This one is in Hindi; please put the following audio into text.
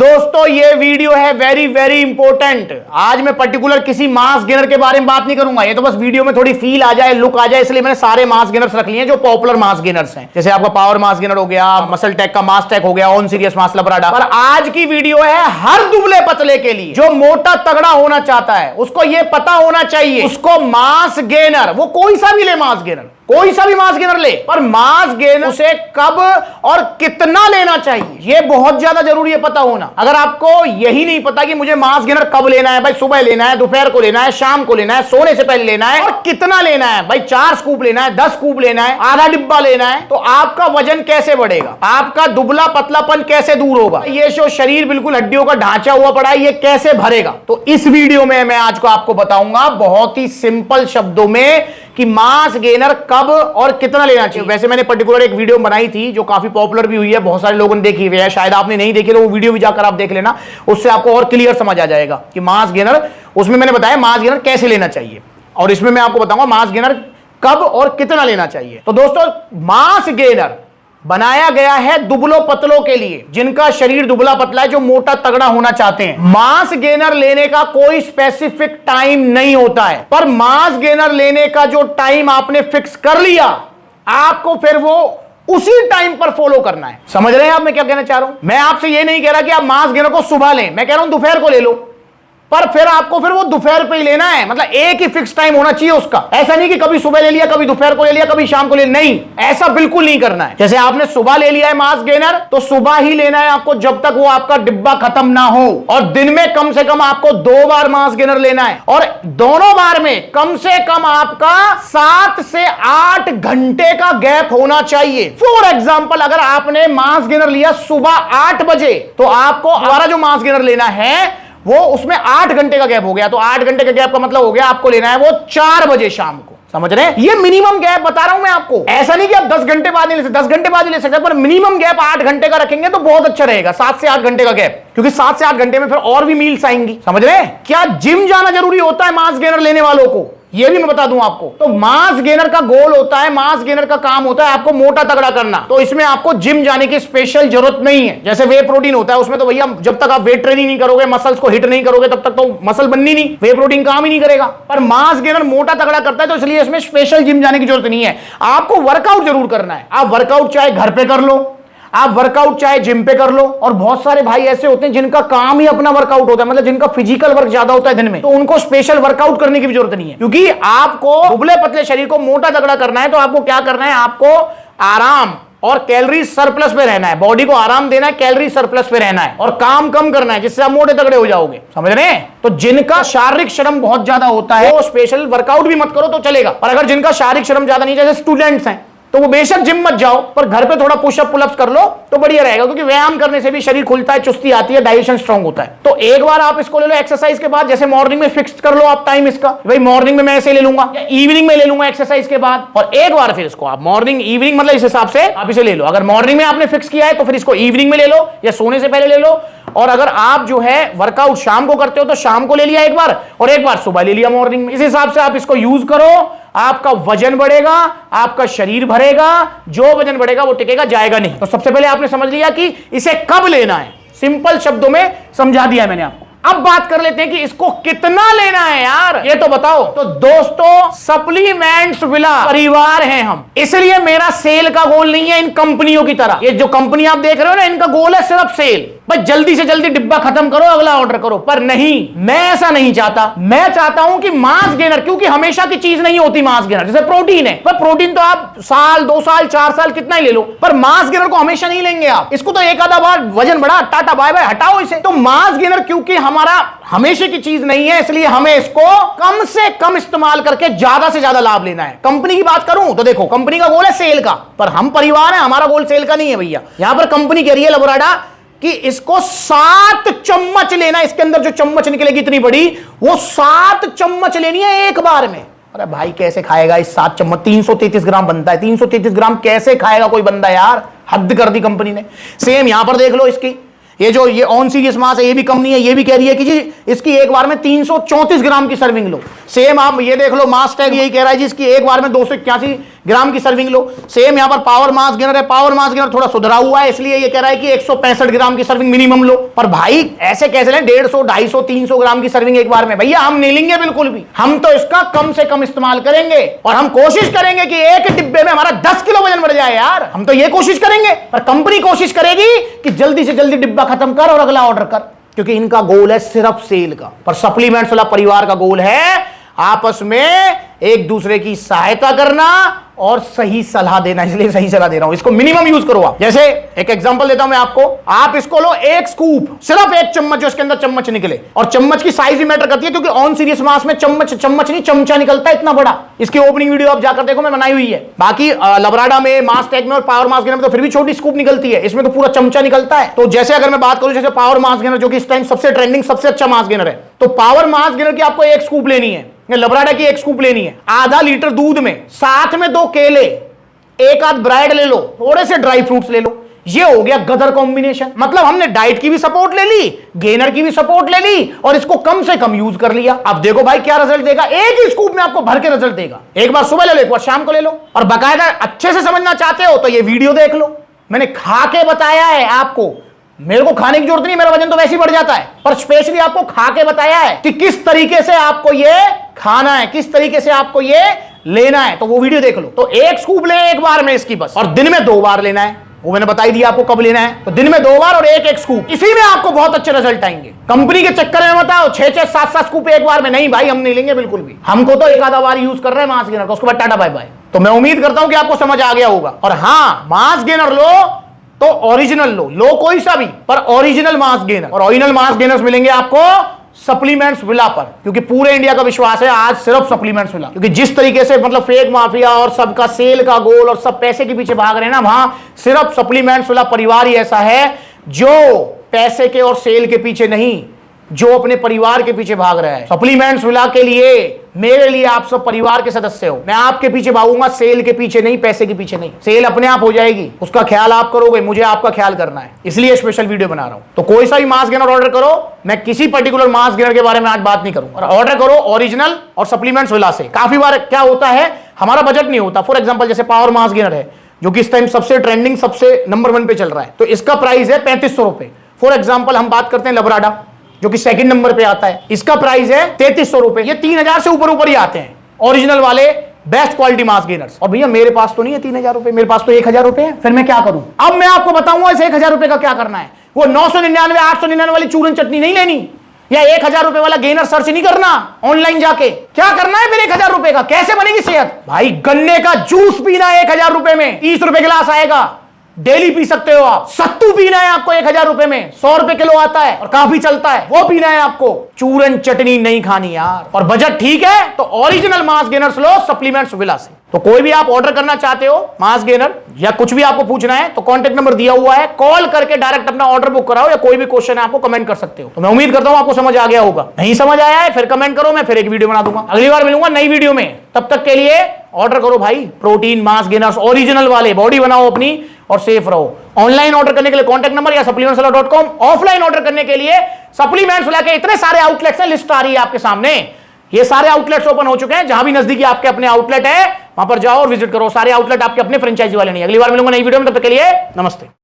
दोस्तों ये वीडियो है वेरी वेरी इंपॉर्टेंट। आज मैं पर्टिकुलर किसी मास गेनर के बारे में बात नहीं करूंगा, ये तो बस वीडियो में थोड़ी फील आ जाए, लुक आ जाए, इसलिए मैंने सारे मास गेनर्स रख लिए हैं जो पॉपुलर मास गेनर्स हैं। जैसे आपका पावर मास गेनर हो गया, मसल टेक का मास टेक हो गया, ऑन सीरियस मास लबराडा। पर आज की वीडियो है हर दुबले पतले के लिए जो मोटा तगड़ा होना चाहता है, उसको ये पता होना चाहिए उसको मास गेनर, वो कोई सा भी ले मास गेनर, कोई सा भी मास गेनर ले, पर मास गेनर उसे कब और कितना लेना चाहिए ये बहुत ज्यादा जरूरी है पता होना। अगर आपको यही नहीं पता कि मुझे मास गेनर कब लेना है, भाई सुबह लेना है, दोपहर को लेना है, शाम को लेना है, सोने से पहले लेना है, और कितना लेना है, भाई 4 स्कूप लेना है, 10 स्कूप लेना है, आधा डिब्बा लेना है, तो आपका वजन कैसे बढ़ेगा, आपका दुबला पतलापन कैसे दूर होगा, ये जो शरीर बिल्कुल हड्डियों का ढांचा हुआ पड़ा है ये कैसे भरेगा। तो इस वीडियो में मैं आज को आपको बताऊंगा बहुत ही सिंपल शब्दों में कि मास गेनर कब और कितना लेना चाहिए। वैसे मैंने पर्टिकुलर एक वीडियो बनाई थी जो काफी पॉपुलर भी हुई है, बहुत सारे लोगों ने देखी हुई है, शायद आपने नहीं देखी तो वो वीडियो भी जाकर आप देख लेना, उससे आपको और क्लियर समझ आ जाएगा कि मास गेनर, उसमें मैंने बताया मास गेनर कैसे लेना चाहिए, और इसमें मैं आपको बताऊंगा मास गेनर कब और कितना लेना चाहिए। तो दोस्तों मास गेनर बनाया गया है दुबलों पतलों के लिए, जिनका शरीर दुबला पतला है, जो मोटा तगड़ा होना चाहते हैं। मास गेनर लेने का कोई स्पेसिफिक टाइम नहीं होता है, पर मास गेनर लेने का जो टाइम आपने फिक्स कर लिया, आपको फिर वो उसी टाइम पर फॉलो करना है। समझ रहे हैं आप मैं क्या कहना चाह रहा हूं? मैं आपसे ये नहीं कह रहा कि आप मास गेनर को सुबह लें, मैं कह रहा हूं दोपहर को ले लो, पर फिर आपको फिर वो दोपहर पे ही लेना है, मतलब एक ही फिक्स टाइम होना चाहिए उसका। ऐसा नहीं कि कभी सुबह ले लिया, कभी दोपहर को ले लिया, कभी शाम को ले लिया, नहीं, ऐसा बिल्कुल नहीं करना है। जैसे आपने सुबह ले लिया है मास गेनर, तो सुबह ही लेना है आपको जब तक वो आपका डिब्बा खत्म ना हो, और दिन में कम से कम आपको 2 बार मास गेनर लेना है, और दोनों बार में कम से कम आपका 7 से 8 घंटे का गैप होना चाहिए। फॉर एग्जाम्पल अगर आपने मास गेनर लिया सुबह 8 बजे, तो आपको हमारा जो मास गेनर लेना है वो उसमें 8 घंटे का गैप हो गया, तो 8 घंटे का गैप का मतलब हो गया आपको लेना है वो 4 बजे शाम को। समझ रहे हैं? ये मिनिमम गैप बता रहा हूं मैं आपको, ऐसा नहीं कि आप 10 घंटे बाद नहीं ले सकते, 10 घंटे बाद ही ले सकते, पर मिनिमम गैप 8 घंटे का रखेंगे तो बहुत अच्छा रहेगा, 7 से 8 घंटे का गैप, क्योंकि 7 से 8 घंटे में फिर और भी मील्स आएंगी। समझ रहे हैं? क्या जिम जाना जरूरी होता है मास गेनर लेने वालों को? ये भी मैं बता दूं आपको। तो मास गेनर का गोल होता है, मास गेनर का काम होता है आपको मोटा तगड़ा करना, तो इसमें आपको जिम जाने की स्पेशल जरूरत नहीं है। जैसे वे प्रोटीन होता है, उसमें तो भैया जब तक आप वेट ट्रेनिंग नहीं करोगे, मसल्स को हिट नहीं करोगे, तब तक तो मसल बननी नहीं, वे प्रोटीन काम ही नहीं करेगा। पर मास गेनर मोटा तगड़ा करता है, तो इसलिए इसमें स्पेशल जिम जाने की जरूरत नहीं है। आपको वर्कआउट जरूर करना है, आप वर्कआउट चाहे घर पे कर लो, आप वर्कआउट चाहे जिम पे कर लो, और बहुत सारे भाई ऐसे होते हैं जिनका काम ही अपना वर्कआउट होता है, मतलब जिनका फिजिकल वर्क ज्यादा होता है दिन में, तो उनको स्पेशल वर्कआउट करने की भी जरूरत नहीं है, क्योंकि आपको दुबले पतले शरीर को मोटा तगड़ा करना है। तो आपको क्या करना है, आपको आराम और कैलोरी सरप्लस पे रहना है, बॉडी को आराम देना है, कैलोरी सरप्लस पे रहना है, और काम कम करना है, जिससे आप मोटे तगड़े हो जाओगे। समझ रहे हैं? तो जिनका शारीरिक श्रम बहुत ज्यादा होता है वो स्पेशल वर्कआउट भी मत करो तो चलेगा, पर अगर जिनका शारीरिक श्रम ज्यादा नहीं, जैसे स्टूडेंट्स हैं, तो वो बेशक जिम मत जाओ, पर घर पे थोड़ा पुशअप पुलअप्स कर लो तो बढ़िया रहेगा, क्योंकि व्यायाम करने से भी शरीर खुलता है, चुस्ती आती है, डाइजेशन स्ट्रांग होता है। तो एक बार आप इसको ले लो एक्सरसाइज के बाद, जैसे मॉर्निंग में फिक्स कर लो आप टाइम इसका, भाई मॉर्निंग में मैं ऐसे ले लूंगा या इवनिंग में ले लूंगा एक्सरसाइज के बाद, और एक बार फिर इसको आप मॉर्निंग इवनिंग मतलब इस हिसाब से आप इसे ले लो। अगर मॉर्निंग में आपने फिक्स किया है तो फिर इसको इवनिंग में ले लो या सोने से पहले ले लो, और अगर आप जो है वर्कआउट शाम को करते हो तो शाम को ले लिया एक बार, और एक बार सुबह ले लिया मॉर्निंग में। इस हिसाब से आप इसको यूज करो, आपका वजन बढ़ेगा, आपका शरीर भरेगा, जो वजन बढ़ेगा वो टिकेगा, जाएगा नहीं। तो सबसे पहले आपने समझ लिया कि इसे कब लेना है, सिंपल शब्दों में समझा दिया मैंने आपको। अब बात कर लेते हैं कि इसको कितना लेना है यार, ये तो बताओ। तो दोस्तों सप्लीमेंट्स विला परिवार हैं हम, इसलिए मेरा सेल का गोल नहीं है इन कंपनियों की तरह। ये जो कंपनी आप देख रहे हो ना, इनका गोल है सिर्फ सेल, बस जल्दी से जल्दी डिब्बा खत्म करो, अगला ऑर्डर करो। पर नहीं, मैं ऐसा नहीं चाहता। मैं चाहता हूं कि मास गेनर, क्योंकि हमेशा की चीज नहीं होती मास गेनर, जैसे प्रोटीन है, पर प्रोटीन तो आप साल 2 साल 4 साल कितना ही ले लो, पर मास गेनर को हमेशा नहीं लेंगे आप। इसको तो एक आधा बार वजन बढ़ा, टाटा बाय बाय, हटाओ इसे। तो मास गेनर क्योंकि हमारा हमेशा की चीज नहीं है, इसलिए हमें इसको कम से कम इस्तेमाल करके ज्यादा से ज्यादा लाभ लेना है। कंपनी की बात करूं तो देखो, कंपनी का गोल है सेल का, पर हम परिवार है, हमारा गोल सेल का नहीं है भैया। यहां पर कंपनी कह रही है लबराडा कि इसको 7 चम्मच लेना, इसके अंदर जो चम्मच निकलेगी इतनी बड़ी, वो 7 चम्मच लेनी है एक बार में। अरे भाई कैसे खाएगा इस 7 चम्मच, 333 ग्राम बनता है, 333 ग्राम कैसे खाएगा कोई बंदा यार, हद कर दी कंपनी ने। सेम यहां पर देख लो, इसकी ये ऑन सीरियस मास है, ये भी कंपनी है, ये भी कह रही है कि जी इसकी एक बार में 334 ग्राम की सर्विंग लो। सेम आप ये देख लो, मास टैग यही कह रहा है जिसकी एक बार में 281 ग्राम की सर्विंग लो। सेम यहां पर पावर मास गेनर है, पावर मास गेनर थोड़ा सुधरा हुआ है, इसलिए ये कह रहा है कि 165 ग्राम की सर्विंग मिनिमम लो। पर भाई ऐसे कैसे लें 150, 250, 300 ग्राम की सर्विंग एक बार में? भैया हम नहीं लेंगे बिल्कुल भी, हम तो इसका कम से कम इस्तेमाल करेंगे और हम कोशिश करेंगे कि एक डिब्बे में हमारा 10 किलो वजन बढ़ जाए यार। हम तो ये कोशिश करेंगे, पर कंपनी कोशिश करेगी कि जल्दी से जल्दी डिब्बा खत्म कर और अगला ऑर्डर कर, क्योंकि इनका गोल है सिर्फ सेल का। पर सप्लीमेंट्स वाला परिवार का गोल है आपस में एक दूसरे की सहायता करना और सही सलाह देना, इसलिए सही सलाह दे रहा हूं। इसको मिनिमम यूज करो आप। जैसे एक एग्जांपल देता हूं मैं आपको, आप इसको लो एक स्कूप, सिर्फ एक चम्मच जो इसके अंदर चम्मच निकले, और चम्मच की साइज भी मैटर करती है, क्योंकि ऑन सीरियस मास में चम्मच नहीं चमचा निकलता है इतना बड़ा। इसकी ओपनिंग वीडियो आप जाकर देखो, मैं बनाई हुई है। बाकी लबराडा में, मास टैग में और पावर मास गेनर में तो फिर भी छोटी स्कूप निकलती है, इसमें तो पूरा चमचा निकलता है। तो जैसे अगर मैं बात करूं, जैसे पावर मास गेनर जो कि इस टाइम सबसे ट्रेंडिंग सबसे अच्छा मास गेनर है, तो पावर मास गेनर की आपको एक स्कूप लेनी है, लबराडा की एक स्कूप लेनी है, आधा लीटर दूध में, साथ में 2 केले, एक आध ब्रेड ले लो, थोड़े से ड्राई फ्रूट्स ले लो। ये हो गया गदर कॉम्बिनेशन। मतलब हमने डाइट की भी सपोर्ट ले ली, गेनर की भी सपोर्ट ले ली, और इसको कम से कम यूज कर लिया। अब देखो भाई क्या रिजल्ट देगा, एक ही स्कूप में आपको भर के रिजल्ट देगा। एक बार सुबह ले लो, एक बार शाम को ले लो। और बाकायदा अच्छे से समझना चाहते हो तो ये वीडियो देख लो, मैंने खा के बताया है आपको। मेरे को खाने की जरूरत नहीं, मेरा वजन तो वैसे ही बढ़ जाता है, पर स्पेशली आपको खा के बताया है कि किस तरीके से आपको ये खाना है, किस तरीके से आपको ये लेना है। तो वो वीडियो देख लो। तो एक स्कूप ले एक बार में इसकी बस, और दिन में 2 बार लेना है, वो मैंने बता ही दिया आपको कब लेना है। तो दिन में 2 बार और एक स्कूप, इसी में आपको बहुत अच्छे रिजल्ट आएंगे। कंपनी के चक्कर में बताओ 6-6, 7-7 स्कूप एक बार में नहीं भाई, हम नहीं लेंगे बिल्कुल भी। हमको तो एक आधा बार यूज कर रहे हैं मास गेनर का, उसके बाद टाटा बाय बाय। तो मैं उम्मीद करता हूं कि आपको समझ आ गया होगा। और हाँ, मास गेनर लो तो ओरिजिनल लो कोई सा भी, पर ओरिजिनल मास गेनर। और ओरिजिनल मास गेनर्स मिलेंगे आपको सप्लीमेंट्स विला पर, क्योंकि पूरे इंडिया का विश्वास है आज सिर्फ सप्लीमेंट्स विला। क्योंकि जिस तरीके से मतलब फेक माफिया और सबका सेल का गोल और सब पैसे के पीछे भाग रहे हैं ना, वहां सिर्फ सप्लीमेंट्स विला परिवार ही ऐसा है जो पैसे के और सेल के पीछे नहीं, जो अपने परिवार के पीछे भाग रहा है। सप्लीमेंट्स विला के लिए, मेरे लिए आप सब परिवार के सदस्य हो। मैं आपके पीछे भागूंगा, सेल के पीछे नहीं, पैसे के पीछे नहीं। सेल अपने आप हो जाएगी, उसका ख्याल आप करोगे, मुझे आपका ख्याल करना है, इसलिए स्पेशल वीडियो बना रहा हूं। तो कोई सा भी मास गेनर ऑर्डर करो, मैं किसी पर्टिकुलर मास गेनर के बारे में आज बात नहीं करूंगा। और ऑर्डर करो ओरिजिनल और सप्लीमेंट्स विला से। काफी बार क्या होता है, हमारा बजट नहीं होता। फॉर एग्जाम्पल जैसे पावर मास गेनर है, जो कि इस टाइम सबसे ट्रेंडिंग, सबसे नंबर 1 पे चल रहा है, तो इसका प्राइस है 3500 रुपए। फॉर एग्जाम्पल हम बात करते हैं लबराडा, जो कि सेकंड नंबर पे आता है, इसका प्राइस है 3300 रुपए। ये 3000 से ऊपर ही आते हैं ओरिजिनल वाले बेस्ट क्वालिटी मास गेनर्स। और भैया मेरे पास तो नहीं है 3000 रुपए, मेरे पास तो 1000 रुपए है, फिर मैं क्या करूं? अब मैं आपको बताऊंगा इस 1000 रुपए का क्या करना है। वो 999, 899 वाली चूरन चटनी नहीं लेनी, या 1000 रुपए वाला गेनर सर्च नहीं करना ऑनलाइन जाके। क्या करना है फिर 1000 रुपए का? कैसे बनेगी सेहत? भाई गन्ने का जूस पीना है 1000 रुपए में, 30 रुपए गिलास आएगा, डेली पी सकते हो आप। सत्तू पीना है आपको 1000 रुपए में, 100 रुपए किलो आता है और काफी चलता है, वो पीना है आपको। चूरन चटनी नहीं खानी यार। और बजट ठीक है तो ओरिजिनल मास गेनर्स लो सप्लीमेंट्स विला से। तो कोई भी आप ऑर्डर करना चाहते हो मास गेनर, या कुछ भी आपको पूछना है, तो कॉन्टेक्ट नंबर दिया हुआ है, कॉल करके डायरेक्ट अपना ऑर्डर बुक कराओ, या कोई भी क्वेश्चन है आपको कमेंट कर सकते हो। तो मैं उम्मीद करता हूं आपको समझ आ गया होगा। नहीं समझ आया है फिर कमेंट करो, मैं फिर एक वीडियो बना दूंगा। अगली बार मिलूंगा नई वीडियो में, तब तक के लिए ऑर्डर करो भाई प्रोटीन मास गेनर्स ओरिजिनल वाले, बॉडी बनाओ अपनी और सेफ रहो। ऑनलाइन ऑर्डर करने के लिए कॉन्टैक्ट नंबर या supplementswala.com, ऑफलाइन ऑर्डर करने के लिए सप्लीमेंट्स विला के इतने सारे आउटलेट्स हैं, लिस्ट आ रही है आपके सामने। ये सारे आउटलेट्स ओपन हो चुके हैं, जहां भी नजदीकी आपके अपने आउटलेट है वहां पर जाओ और विजिट करो। सारे आउटलेट आपके अपने फ्रेंचाइजी वाले नहीं। अगली बार मिलूंगा नई वीडियो में, तब तक के लिए नमस्ते।